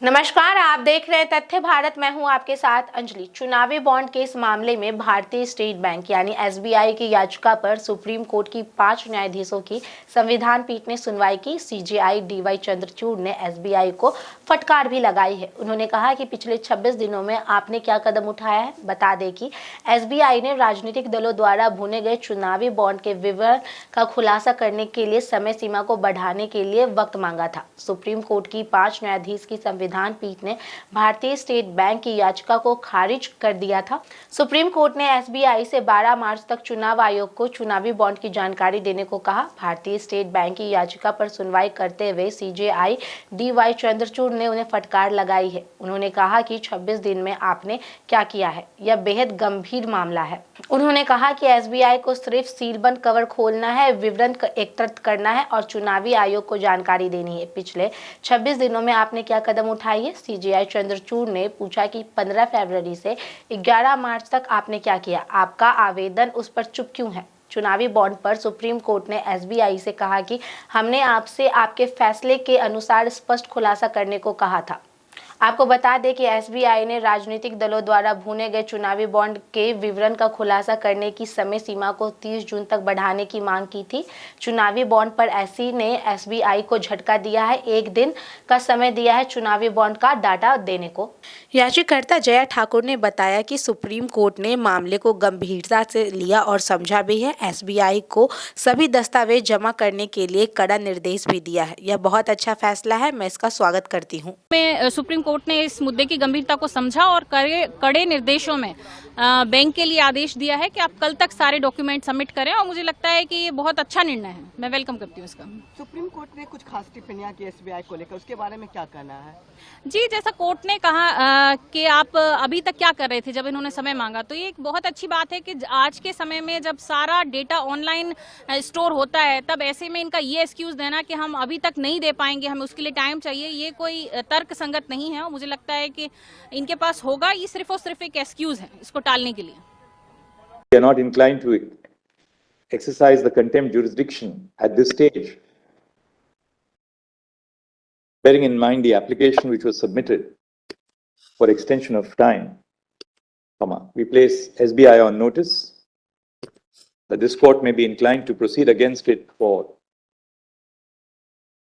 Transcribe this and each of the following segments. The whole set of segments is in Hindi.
नमस्कार, आप देख रहे हैं तथ्य भारत। मैं हूं आपके साथ अंजलि। चुनावी बॉन्ड केस मामले में भारतीय स्टेट बैंक यानी एसबीआई की याचिका पर सुप्रीम कोर्ट की 5 न्यायाधीशों की संविधान पीठ ने सुनवाई की। सीजेआई डीवाई चंद्रचूड़ ने एसबीआई को फटकार भी लगाई है। उन्होंने कहा कि पिछले 26 दिनों में आपने क्या कदम उठाया है। बता दें कि एसबीआई ने राजनीतिक दलों द्वारा भुने गए चुनावी बॉन्ड के विवरण का खुलासा करने के लिए समय सीमा को बढ़ाने के लिए वक्त मांगा था। सुप्रीम कोर्ट की 5 न्यायाधीश की संविधान पीठ ने भारतीय स्टेट बैंक की याचिका को खारिज कर दिया था। सुप्रीम कोर्ट ने एसबीआई से 12 मार्च तक चुनाव आयोग को चुनावी बॉन्ड की जानकारी देने को कहा। भारतीय स्टेट बैंक की याचिका पर सुनवाई करते हुए सीजेआई डीवाई चंद्रचूड़ ने उन्हें फटकार लगाई है। उन्होंने कहा कि 26 दिन में आपने क्या किया है, यह बेहद गंभीर मामला है। उन्होंने कहा कि एसबीआई को सिर्फ सीलबंद कवर खोलना है, विवरण एकत्रित करना है और चुनावी आयोग को जानकारी देनी है। पिछले 26 दिनों में आपने क्या कदम उठाई है। सीजेआई चंद्रचूड़ ने पूछा कि 15 फरवरी से 11 मार्च तक आपने क्या किया, आपका आवेदन उस पर चुप क्यों है। चुनावी बॉन्ड पर सुप्रीम कोर्ट ने एसबीआई से कहा कि हमने आपसे आपके फैसले के अनुसार स्पष्ट खुलासा करने को कहा था। आपको बता दें कि एसबीआई ने राजनीतिक दलों द्वारा भुने गए चुनावी बॉन्ड के विवरण का खुलासा करने की समय सीमा को 30 जून तक बढ़ाने की मांग की थी। चुनावी बॉन्ड पर एसई ने एसबीआई को झटका दिया है, 1 दिन का समय दिया है चुनावी बॉन्ड का डाटा देने को। याचिकाकर्ता जया ठाकुर ने बताया कि सुप्रीम कोर्ट ने मामले को गंभीरता से लिया और समझा भी है। एसबीआई को सभी दस्तावेज जमा करने के लिए कड़ा निर्देश भी दिया है। यह बहुत अच्छा फैसला है, मैं इसका स्वागत करती हूँ। सुप्रीम कोर्ट ने इस मुद्दे की गंभीरता को समझा और कड़े निर्देशों में बैंक के लिए आदेश दिया है कि आप कल तक सारे डॉक्यूमेंट सबमिट करें और मुझे लगता है कि ये बहुत अच्छा निर्णय है। मैं वेलकम करती हूँ इसका। सुप्रीम कोर्ट ने कुछ खास टिप्पणियां की एसबीआई को लेकर, उसके बारे में क्या कहना है? जी, जैसा कोर्ट ने कहा कि आप अभी तक क्या कर रहे थे जब इन्होंने समय मांगा, तो ये एक बहुत अच्छी बात है कि आज के समय में जब सारा डेटा ऑनलाइन स्टोर होता है, तब ऐसे में इनका ये एक्सक्यूज देना कि हम अभी तक नहीं दे पाएंगे, हमें उसके लिए टाइम चाहिए, ये कोई तर्क संगत नहीं है। और मुझे लगता है कि इनके पास होगा, ये सिर्फ और सिर्फ एक एक्सक्यूज है इसको टालने के लिए। We are not inclined to exercise the contempt jurisdiction at this stage, bearing in mind the application which was submitted for extension of time, we place SBI on notice that this court may be inclined to proceed against it for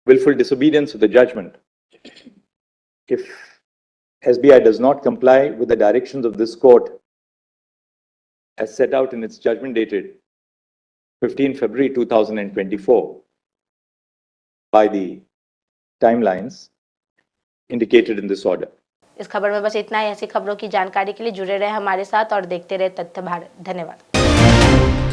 willful disobedience of the judgment if SBI does not comply with the directions of this court as set out in its judgment dated 15 February 2024 by the timelines indicated in this order. इस खबर में बस इतना ही। ऐसी खबरों की जानकारी के लिए जुड़े रहे हमारे साथ और देखते रहे तथ्य भारत। धन्यवाद।